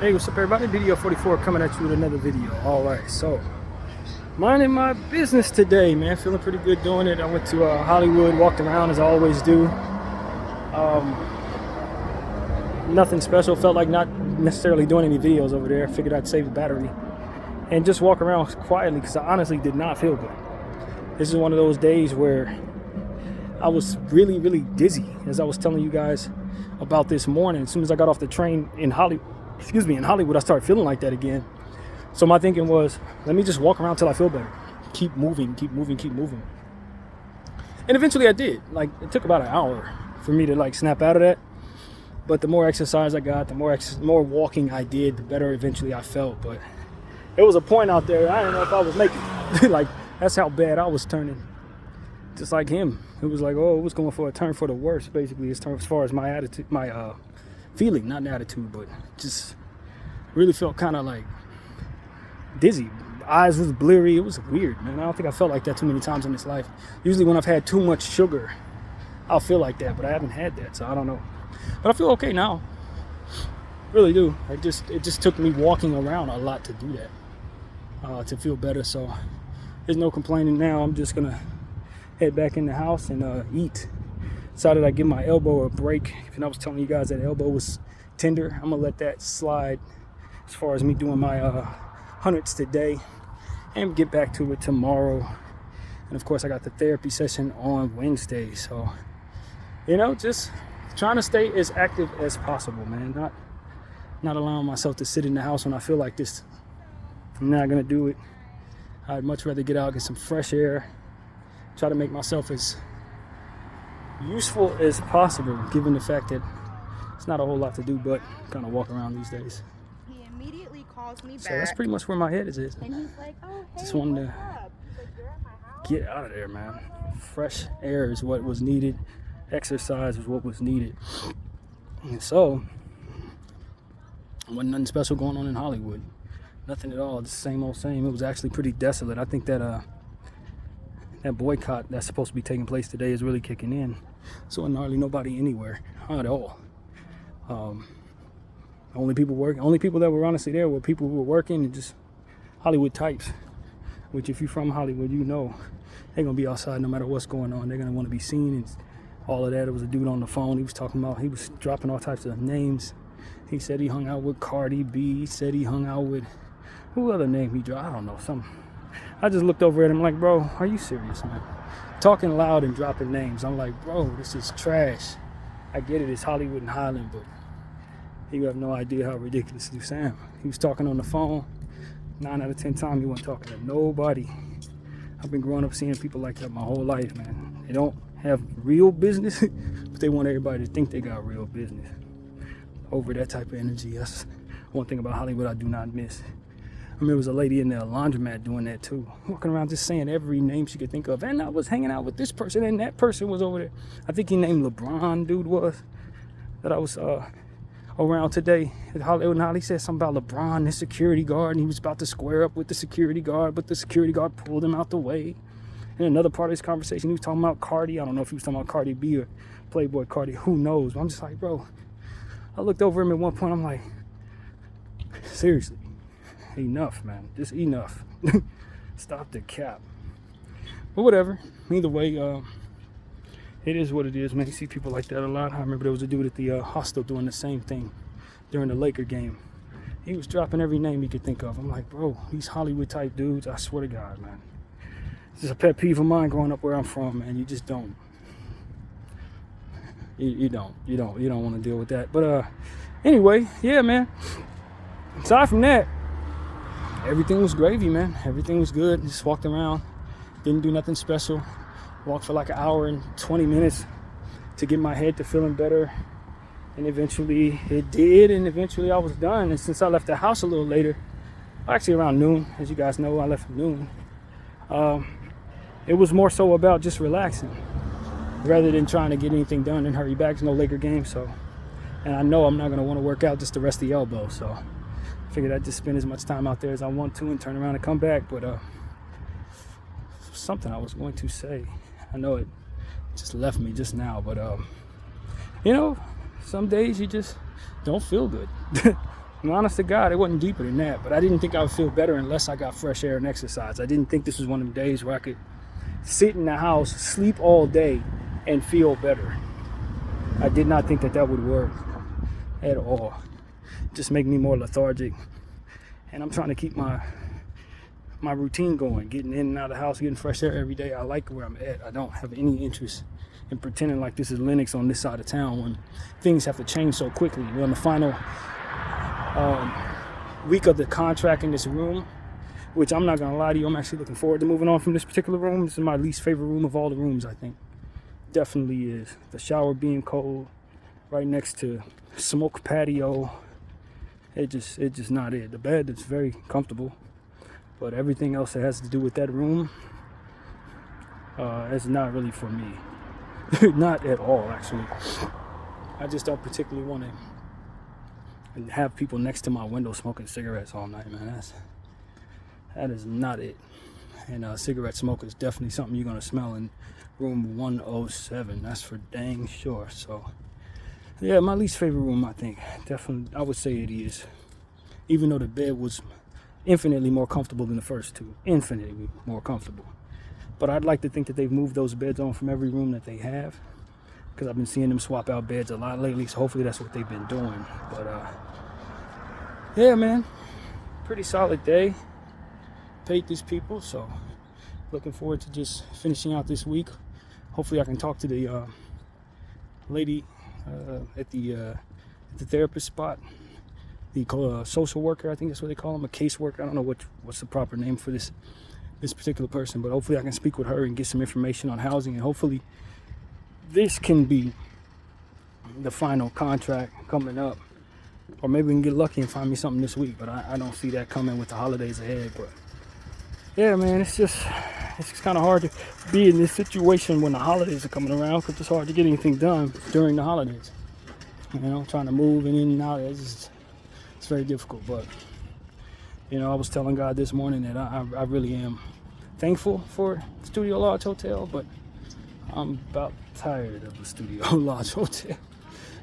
Hey, what's up everybody? BDF 44 coming at you with another video. Alright, so minding my business today, man. Feeling pretty good doing it. I went to Hollywood, walked around as I always do. Nothing special. Felt like not necessarily doing any videos over there. Figured I'd save the battery and just walk around quietly because I honestly did not feel good. This is one of those days where I was really dizzy, as I was telling you guys about this morning. As soon as I got off the train in Hollywood, I started feeling like that again. So my thinking was, let me just walk around till I feel better. Keep moving. And eventually I did. Like, it took about an hour for me to like snap out of that. But the more exercise I got, the more walking I did, the better eventually I felt. But there was a point out there, I didn't know if I was making it. Like, that's how bad I was turning. Just like him. It was like, oh, it was going for a turn for the worse, basically, as far as my attitude, my feeling, not attitude, but just really felt kind of like dizzy. Eyes was bleary. It was weird, man. I don't think I felt like that too many times in this life. Usually when I've had too much sugar, I'll feel like that, but I haven't had that, so I don't know. But I feel okay now. Really do. It just took me walking around a lot to do that, to feel better. So there's no complaining now. I'm just gonna head back in the house and eat. Decided I'd give my elbow a break. And I was telling you guys that elbow was tender. I'm gonna let that slide as far as me doing my hundreds today and get back to it tomorrow. And of course I got the therapy session on Wednesday. So, you know, just trying to stay as active as possible, man. Not allowing myself to sit in the house when I feel like this. I'm not gonna do it. I'd much rather get out, get some fresh air, try to make myself as useful as possible, given the fact that it's not a whole lot to do but kind of walk around these days. He immediately calls me back. So that's pretty much where my head is. And he's like, oh, hey, just wanted to He's like, you're at my house? get out of there, man. Fresh air is what was needed. Exercise was what was needed. And so, wasn't nothing special going on in Hollywood. Nothing at all. Just the same old same. It was actually pretty desolate. I think that that boycott that's supposed to be taking place today is really kicking in. So hardly nobody anywhere at all. Only people that were honestly there were people who were working and just Hollywood types. Which, if you're from Hollywood, you know they're gonna be outside no matter what's going on. They're gonna want to be seen and all of that. It was a dude on the phone. He was dropping all types of names. He said he hung out with Cardi B. He said he hung out with who other name he dropped? I don't know. I just looked over at him like, bro, are you serious, man? Talking loud and dropping names. I'm like, bro, this is trash. I get it, it's Hollywood and Highland, but you have no idea how ridiculous you sound. He was talking on the phone. 9 out of 10 times he wasn't talking to nobody. I've been growing up seeing people like that my whole life, man. They don't have real business, but they want everybody to think they got real business. Over that type of energy. That's one thing about Hollywood I do not miss. I mean, there was a lady in the laundromat doing that too, walking around just saying every name she could think of. And I was hanging out with this person, and that person was over there. I think he named LeBron, dude was, that I was around today at Hollywood. And he said something about LeBron, his security guard, and he was about to square up with the security guard, but the security guard pulled him out the way. In another part of this conversation, he was talking about Cardi. I don't know if he was talking about Cardi B or Playboy Cardi. Who knows? But I'm just like, bro. I looked over him at one point. I'm like, seriously. Enough, man. Just enough. Stop the cap. But whatever. Either way, it is what it is, man. You see people like that a lot. I remember there was a dude at the hostel doing the same thing during the Laker game. He was dropping every name he could think of. I'm like, bro, these Hollywood type dudes, I swear to God, man. It's just a pet peeve of mine growing up where I'm from, man. You just don't. You don't want to deal with that. But anyway, yeah, man. Aside from that, everything was gravy, man. Everything was good. Just walked around. Didn't do nothing special. Walked for like an hour and 20 minutes to get my head to feeling better. And eventually it did. And eventually I was done. And since I left the house a little later, actually around noon, as you guys know, I left at noon. It was more so about just relaxing rather than trying to get anything done and hurry back. There's no Laker game, so. And I know I'm not going to want to work out just to rest the elbow, so. Figured I'd just spend as much time out there as I want to and turn around and come back. But something I was going to say, I know it just left me just now, but you know, some days you just don't feel good. And honest to God, it wasn't deeper than that. But I didn't think I would feel better unless I got fresh air and exercise. I didn't think this was one of them days where I could sit in the house, sleep all day, and feel better. I did not think that would work at all. Just make me more lethargic. And I'm trying to keep my routine going, getting in and out of the house, getting fresh air every day. I like where I'm at. I don't have any interest in pretending like this is Linux on this side of town when things have to change so quickly. We're on the final week of the contract in this room, which I'm not gonna lie to you, I'm actually looking forward to moving on from this particular room. This is my least favorite room of all the rooms, I think. Definitely is. The shower being cold, right next to smoke patio. It's just not it. The bed is very comfortable, but everything else that has to do with that room is not really for me. Not at all, actually. I just don't particularly want to have people next to my window smoking cigarettes all night, man. That is not it. And cigarette smoke is definitely something you're gonna smell in room 107. That's for dang sure. So yeah, my least favorite room, I think. Definitely, I would say it is. Even though the bed was infinitely more comfortable than the first two. Infinitely more comfortable. But I'd like to think that they've moved those beds on from every room that they have, because I've been seeing them swap out beds a lot lately, so hopefully that's what they've been doing. But yeah, man, pretty solid day. Paid these people, so looking forward to just finishing out this week. Hopefully I can talk to the lady at the therapist spot, the social worker, I think that's what they call them, a caseworker. I don't know what's the proper name for this particular person, but hopefully I can speak with her and get some information on housing, and hopefully this can be the final contract coming up, or maybe we can get lucky and find me something this week, but I don't see that coming with the holidays ahead. But yeah, man, it's just kind of hard to be in this situation when the holidays are coming around, because it's hard to get anything done during the holidays. You know, trying to move in and out, it's very difficult. But you know, I was telling God this morning that I really am thankful for Studio Lodge Hotel, but I'm about tired of the Studio Lodge Hotel.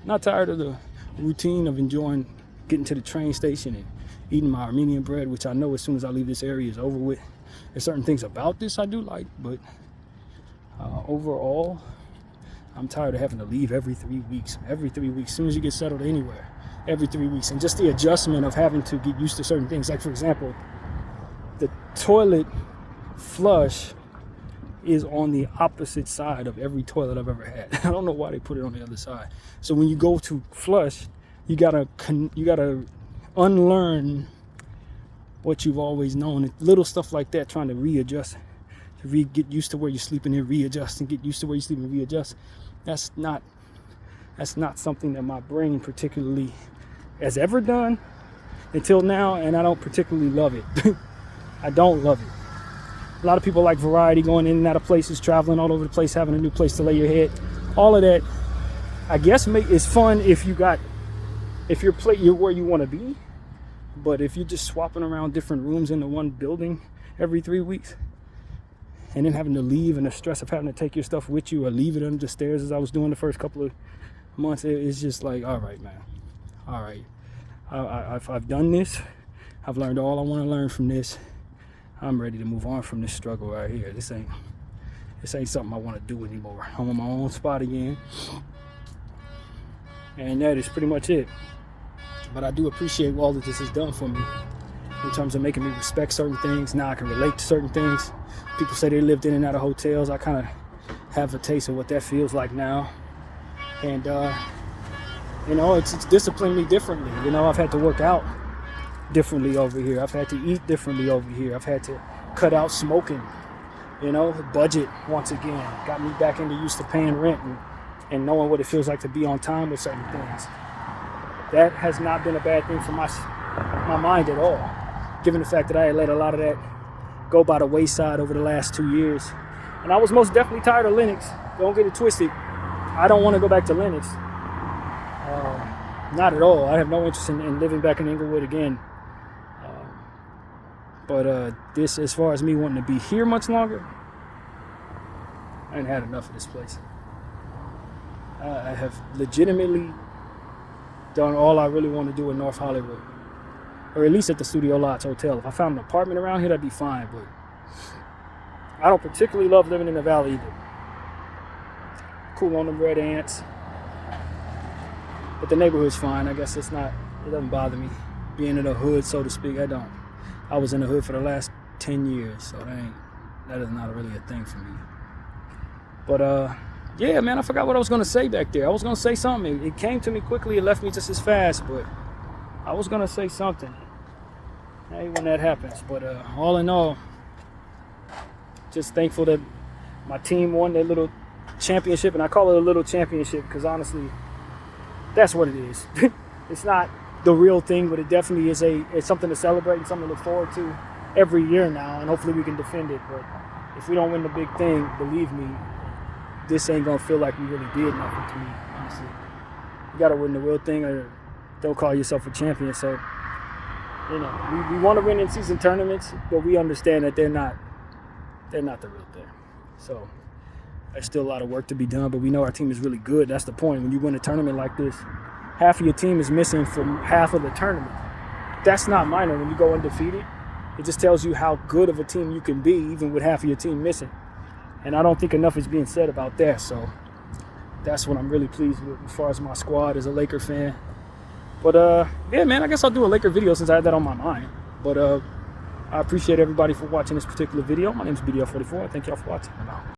Not tired of the routine of enjoying getting to the train station and eating my Armenian bread, which I know as soon as I leave this area is over with. There's certain things about this I do like, but overall, I'm tired of having to leave every 3 weeks. Every 3 weeks, as soon as you get settled anywhere, every 3 weeks. And just the adjustment of having to get used to certain things. Like, for example, the toilet flush is on the opposite side of every toilet I've ever had. I don't know why they put it on the other side. So when you go to flush, you gotta unlearn what you've always known. Little stuff like that, trying to readjust, get used to where you're sleeping and readjust, and get used to where you're sleeping and readjust. That's not something that my brain particularly has ever done until now, and I don't particularly love it. I don't love it. A lot of people like variety, going in and out of places, traveling all over the place, having a new place to lay your head. All of that, I guess, is fun if you're where you want to be. But if you're just swapping around different rooms in the one building every 3 weeks, and then having to leave, and the stress of having to take your stuff with you or leave it under the stairs, as I was doing the first couple of months, it's just like, all right, man, all right. I've done this. I've learned all I want to learn from this. I'm ready to move on from this struggle right here. This ain't something I want to do anymore. I'm on my own spot again, and that is pretty much it. But I do appreciate all that this has done for me in terms of making me respect certain things. Now I can relate to certain things. People say they lived in and out of hotels. I kind of have a taste of what that feels like now. And, you know, it's disciplined me differently. You know, I've had to work out differently over here. I've had to eat differently over here. I've had to cut out smoking. You know, budget once again. Got me back into used to paying rent and knowing what it feels like to be on time with certain things. That has not been a bad thing for my mind at all, given the fact that I had let a lot of that go by the wayside over the last 2 years. And I was most definitely tired of Linux. Don't get it twisted. I don't want to go back to Linux. Not at all. I have no interest in living back in Inglewood again. But this, as far as me wanting to be here much longer, I ain't had enough of this place. I have legitimately done all I really want to do in North Hollywood. or at least at the Studio Lodge Hotel. If I found an apartment around here, that'd be fine, but I don't particularly love living in the valley either. Cool on the red ants, but the neighborhood's fine. I guess it doesn't bother me being in the hood, so to speak. I was in the hood for the last 10 years, so that is not really a thing for me. But yeah, man, I forgot what I was gonna say back there. I was gonna say something. It came to me quickly. It left me just as fast, but I was gonna say something. I hate when that happens, but all in all, just thankful that my team won their little championship, and I call it a little championship because honestly, that's what it is. It's not the real thing, but it definitely is it's something to celebrate and something to look forward to every year now, and hopefully we can defend it. But if we don't win the big thing, believe me, this ain't gonna feel like we really did nothing to me, honestly. You gotta win the real thing or don't call yourself a champion. So, you know, we want to win in season tournaments, but we understand that they're not the real thing. So there's still a lot of work to be done, but we know our team is really good. That's the point. When you win a tournament like this, half of your team is missing from half of the tournament. That's not minor. When you go undefeated, it just tells you how good of a team you can be, even with half of your team missing. And I don't think enough is being said about that. So that's what I'm really pleased with as far as my squad as a Laker fan. But yeah, man, I guess I'll do a Laker video since I had that on my mind. But I appreciate everybody for watching this particular video. My name is BDF 44. Thank y'all for watching.